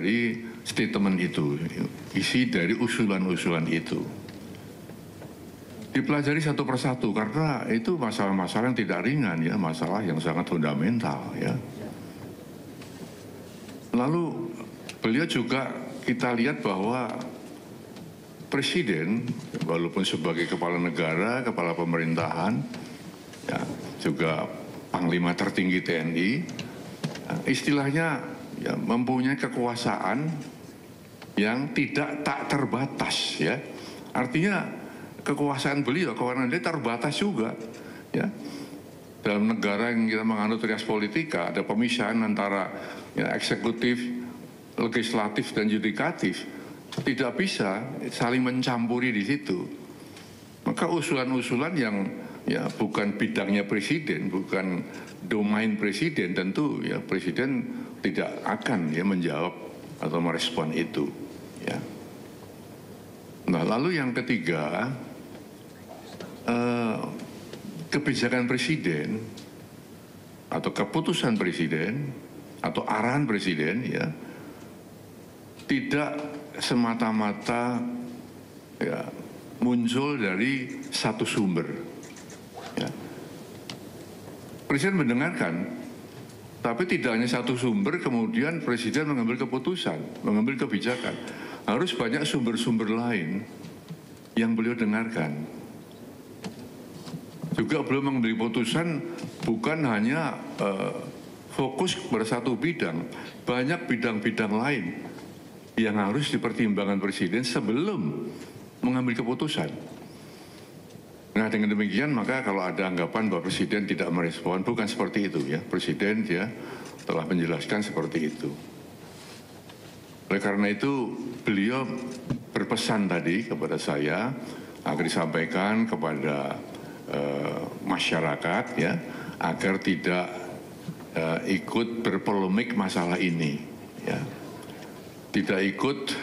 dari statement itu, isi dari usulan-usulan itu. Dipelajari satu persatu karena itu masalah-masalah yang tidak ringan ya, masalah yang sangat fundamental ya. Lalu beliau juga kita lihat bahwa presiden walaupun sebagai kepala negara, kepala pemerintahan, ya, juga panglima tertinggi TNI, istilahnya ya, mempunyai kekuasaan yang tak terbatas ya. Artinya kekuasaan beliau, kewenangan dia terbatas juga ya. Dalam negara yang kita menganut rias politika, ada pemisahan antara ya, eksekutif, legislatif dan yudikatif. Tidak bisa saling mencampuri di situ. Maka usulan-usulan yang ya bukan bidangnya presiden, bukan domain presiden, tentu ya presiden tidak akan ya menjawab atau merespon itu ya. Nah, lalu yang ketiga, kebijakan presiden atau keputusan presiden atau arahan presiden ya tidak semata-mata ya muncul dari satu sumber ya. Presiden mendengarkan, tapi tidak hanya satu sumber kemudian presiden mengambil keputusan, mengambil kebijakan. Harus banyak sumber-sumber lain yang beliau dengarkan. Juga beliau mengambil keputusan bukan hanya fokus pada satu bidang, banyak bidang-bidang lain yang harus dipertimbangkan presiden sebelum mengambil keputusan. Nah, dengan demikian maka kalau ada anggapan bahwa presiden tidak merespon, bukan seperti itu ya. Presiden ya telah menjelaskan seperti itu. Oleh karena itu beliau berpesan tadi kepada saya agar disampaikan kepada masyarakat ya agar tidak ikut berpolemik masalah ini ya, tidak ikut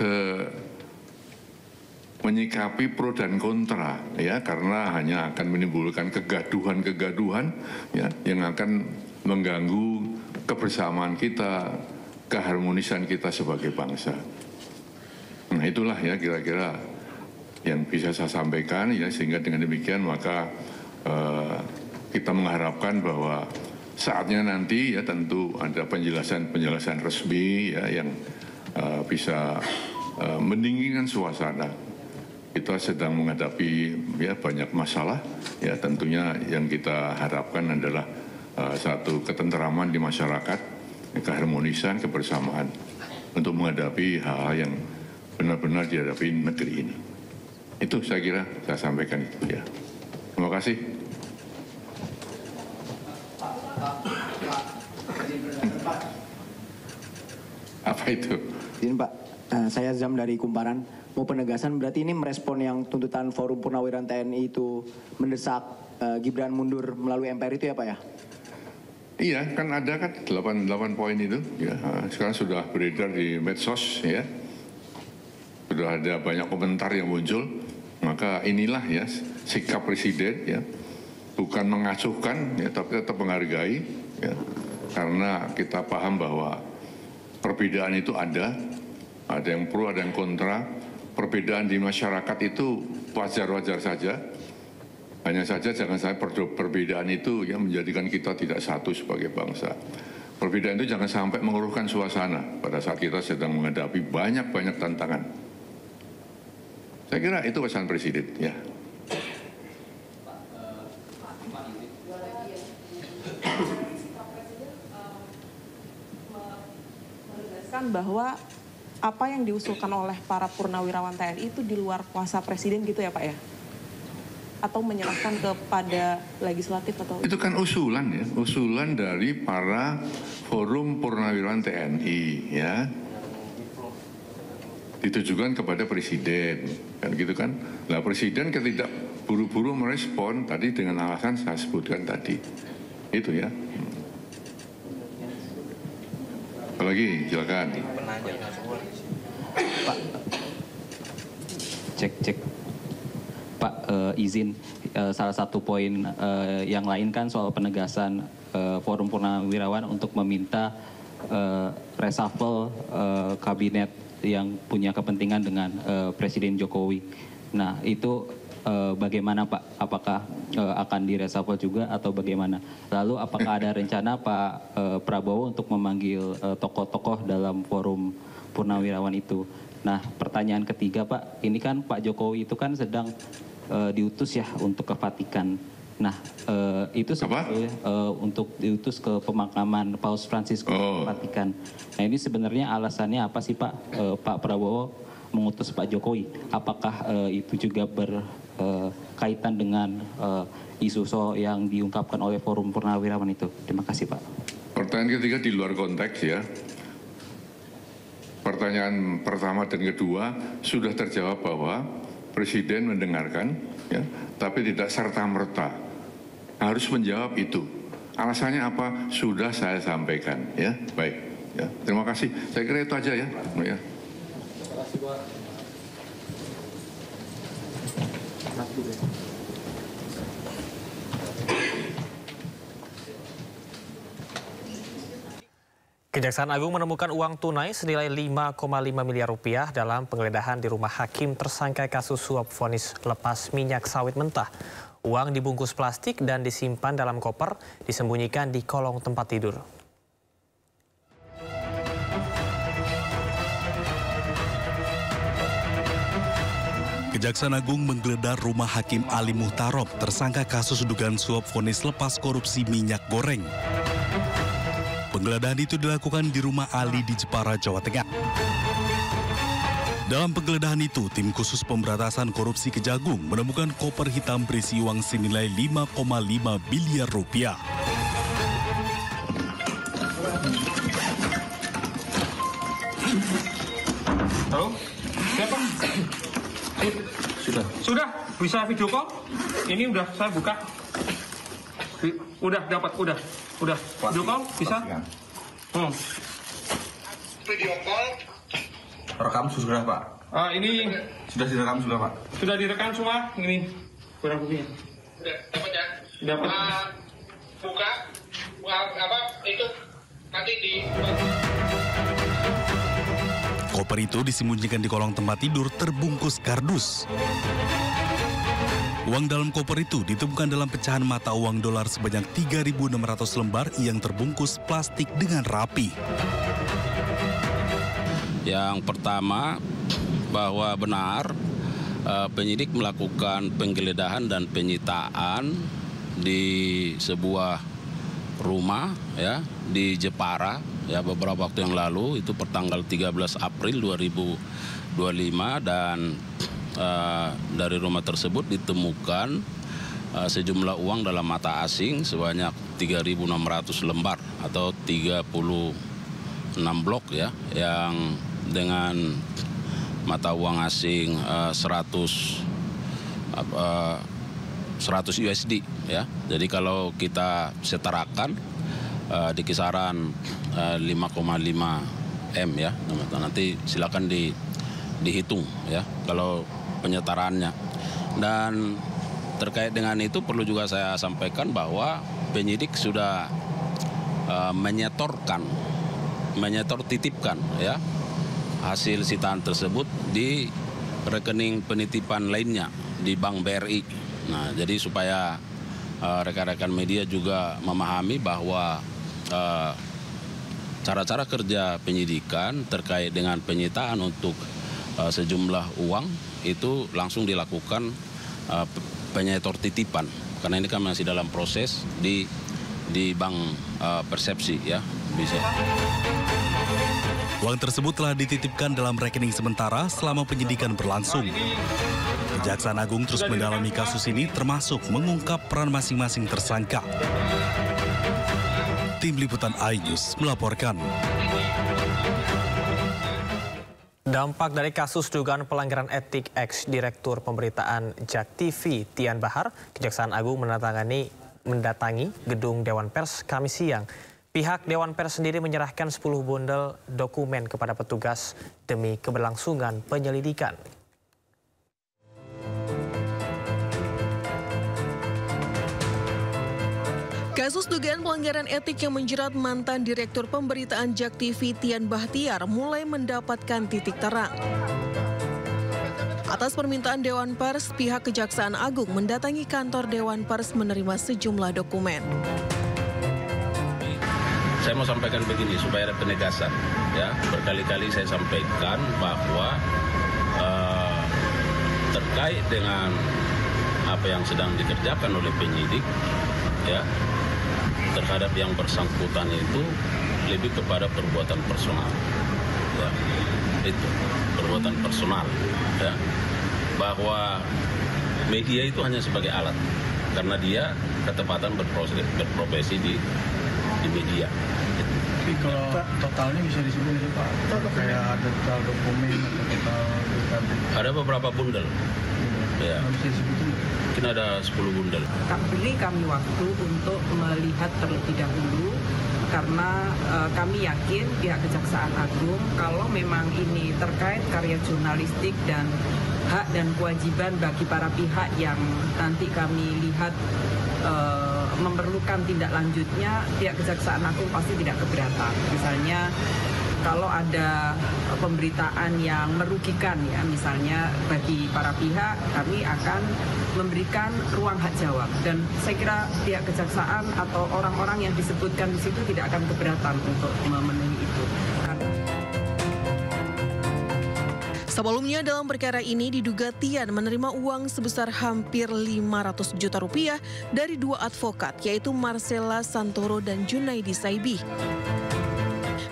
menyikapi pro dan kontra ya, karena hanya akan menimbulkan kegaduhan ya yang akan mengganggu kebersamaan kita, keharmonisan kita sebagai bangsa. Nah, itulah ya kira-kira yang bisa saya sampaikan ya, sehingga dengan demikian maka kita mengharapkan bahwa saatnya nanti ya tentu ada penjelasan resmi ya yang bisa mendinginkan suasana. Kita sedang menghadapi ya banyak masalah ya, tentunya yang kita harapkan adalah satu ketenteraman di masyarakat, keharmonisan, kebersamaan untuk menghadapi hal-hal yang benar-benar dihadapi negeri ini. Itu saya kira saya sampaikan itu ya. Terima kasih. Apa itu? Ini Pak, saya Zam dari Kumparan. Mau penegasan berarti ini merespon yang tuntutan Forum Purnawirawan TNI itu mendesak Gibran mundur melalui MPR itu ya Pak ya? Iya, kan ada kan 8 poin itu ya. Sekarang sudah beredar di medsos ya. Sudah ada banyak komentar yang muncul. Maka inilah ya sikap presiden ya. Bukan mengacuhkan ya, tapi tetap menghargai ya. Karena kita paham bahwa perbedaan itu ada yang pro, ada yang kontra. Perbedaan di masyarakat itu wajar-wajar saja. Hanya saja jangan sampai perbedaan itu yang menjadikan kita tidak satu sebagai bangsa. Perbedaan itu jangan sampai mengeruhkan suasana pada saat kita sedang menghadapi banyak-banyak tantangan. Saya kira itu pesan presiden ya. Menegaskan bahwa apa yang diusulkan oleh para purnawirawan TNI itu di luar kuasa presiden gitu ya Pak ya? Atau menyerahkan kepada legislatif atau? Itu kan usulan ya, usulan dari para forum purnawirawan TNI ya. Ditujukan kepada presiden, kan gitu kan. Nah presiden tidak buru-buru merespon tadi dengan alasan saya sebutkan tadi. Itu ya. Apalagi silakan. Pak, cek. Pak, izin salah satu poin yang lain kan soal penegasan Forum Purnawirawan untuk meminta reshuffle kabinet yang punya kepentingan dengan Presiden Jokowi. Nah, itu bagaimana Pak? Apakah akan direshuffle juga atau bagaimana? Lalu apakah ada rencana Pak Prabowo untuk memanggil tokoh-tokoh dalam forum Purnawirawan itu? Nah, pertanyaan ketiga Pak, ini kan Pak Jokowi itu kan sedang diutus ya untuk ke Vatikan. Nah, itu sebetulnya untuk diutus ke pemakaman Paus Franciscus ke Vatikan. Nah, ini sebenarnya alasannya apa sih Pak? Pak Prabowo mengutus Pak Jokowi. Apakah itu juga berkaitan dengan isu yang diungkapkan oleh Forum Purnawirawan itu? Terima kasih Pak. Pertanyaan ketiga di luar konteks ya. Pertanyaan pertama dan kedua sudah terjawab bahwa Presiden mendengarkan, ya, tapi tidak serta-merta harus menjawab itu. Alasannya apa? Sudah saya sampaikan, ya. Baik, ya. Terima kasih. Saya kira itu aja ya. Ya. Kejaksaan Agung menemukan uang tunai senilai 5,5 miliar rupiah dalam penggeledahan di rumah hakim tersangka kasus suap vonis lepas minyak sawit mentah. Uang dibungkus plastik dan disimpan dalam koper, disembunyikan di kolong tempat tidur. Kejaksaan Agung menggeledah rumah Hakim Ali Muhtarob tersangka kasus dugaan suap vonis lepas korupsi minyak goreng. Penggeledahan itu dilakukan di rumah Ali di Jepara, Jawa Tengah. Dalam penggeledahan itu, tim khusus pemberantasan korupsi Kejagung menemukan koper hitam berisi uang senilai 5,5 miliar rupiah. Halo, siapa? Sudah, bisa video call? Ini udah saya buka. Udah dapat, udah. Video call bisa? Video call rekam sudah Pak. Ini Sudah direkam sudah Pak. sudah direkam semua. Ini kurang buktinya. Udah dapat ya? Dapat. Buka apa itu nanti di. Koper itu disembunyikan di kolong tempat tidur terbungkus kardus. Uang dalam koper itu ditemukan dalam pecahan mata uang dolar sebanyak 3.600 lembar yang terbungkus plastik dengan rapi. Yang pertama, bahwa benar penyidik melakukan penggeledahan dan penyitaan di sebuah rumah ya di Jepara ya beberapa waktu yang lalu, itu pertanggal 13 April 2025 dan dari rumah tersebut ditemukan sejumlah uang dalam mata asing sebanyak 3.600 lembar atau 36 blok ya, yang dengan mata uang asing 100 USD ya. Jadi kalau kita setarakan di kisaran 5,5 M ya. Nanti silakan dihitung ya kalau penyetaraannya. Dan terkait dengan itu perlu juga saya sampaikan bahwa penyidik sudah titipkan ya hasil sitaan tersebut di rekening penitipan lainnya di Bank BRI. Nah, jadi supaya rekan-rekan media juga memahami bahwa cara-cara kerja penyidikan terkait dengan penyitaan untuk sejumlah uang itu langsung dilakukan penyetor titipan, karena ini kan masih dalam proses di bank persepsi ya bisa. Uang tersebut telah dititipkan dalam rekening sementara selama penyidikan berlangsung. Kejaksaan Agung terus mendalami kasus ini termasuk mengungkap peran masing-masing tersangka. Tim Liputan iNews melaporkan. Dampak dari kasus dugaan pelanggaran etik ex-direktur pemberitaan JAK TV Tian Bahar, Kejaksaan Agung mendatangi gedung Dewan Pers Kamis siang. Pihak Dewan Pers sendiri menyerahkan 10 bundel dokumen kepada petugas demi keberlangsungan penyelidikan. Kasus dugaan pelanggaran etik yang menjerat mantan Direktur Pemberitaan JAK TV Tian Bahtiar mulai mendapatkan titik terang. Atas permintaan Dewan Pers, pihak Kejaksaan Agung mendatangi kantor Dewan Pers menerima sejumlah dokumen. Saya mau sampaikan begini supaya ada penegasan. Ya, berkali-kali saya sampaikan bahwa terkait dengan apa yang sedang dikerjakan oleh penyidik, ya, terhadap yang bersangkutan itu lebih kepada perbuatan personal, ya, itu perbuatan personal, ya, bahwa media itu hanya sebagai alat karena dia ketepatan berprofesi di media. Tapi kalau totalnya bisa disebut itu Pak, kayak ada total dokumen atau total ada beberapa bundel, ya. Bisa disebutin? Mungkin ada 10 bundel. Beri kami waktu untuk melihat terlebih dahulu karena kami yakin pihak Kejaksaan Agung kalau memang ini terkait karya jurnalistik dan hak dan kewajiban bagi para pihak yang nanti kami lihat memerlukan tindak lanjutnya, pihak Kejaksaan Agung pasti tidak keberatan. Misalnya kalau ada pemberitaan yang merugikan, ya, misalnya bagi para pihak, kami akan memberikan ruang hak jawab. Dan saya kira pihak kejaksaan atau orang-orang yang disebutkan di situ tidak akan keberatan untuk memenuhi itu. Sebelumnya dalam perkara ini diduga Tian menerima uang sebesar hampir 500 juta rupiah dari dua advokat, yaitu Marcella Santoro dan Junaidi Saibi.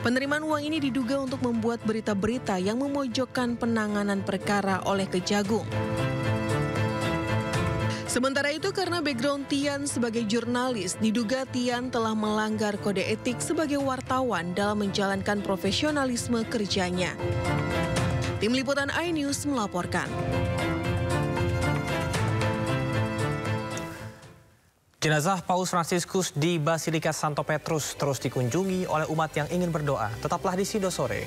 Penerimaan uang ini diduga untuk membuat berita-berita yang memojokkan penanganan perkara oleh Kejagung. Sementara itu karena background Tian sebagai jurnalis, diduga Tian telah melanggar kode etik sebagai wartawan dalam menjalankan profesionalisme kerjanya. Tim Liputan iNews melaporkan. Jenazah Paus Fransiskus di Basilika Santo Petrus terus dikunjungi oleh umat yang ingin berdoa. Tetaplah di Sido Sore.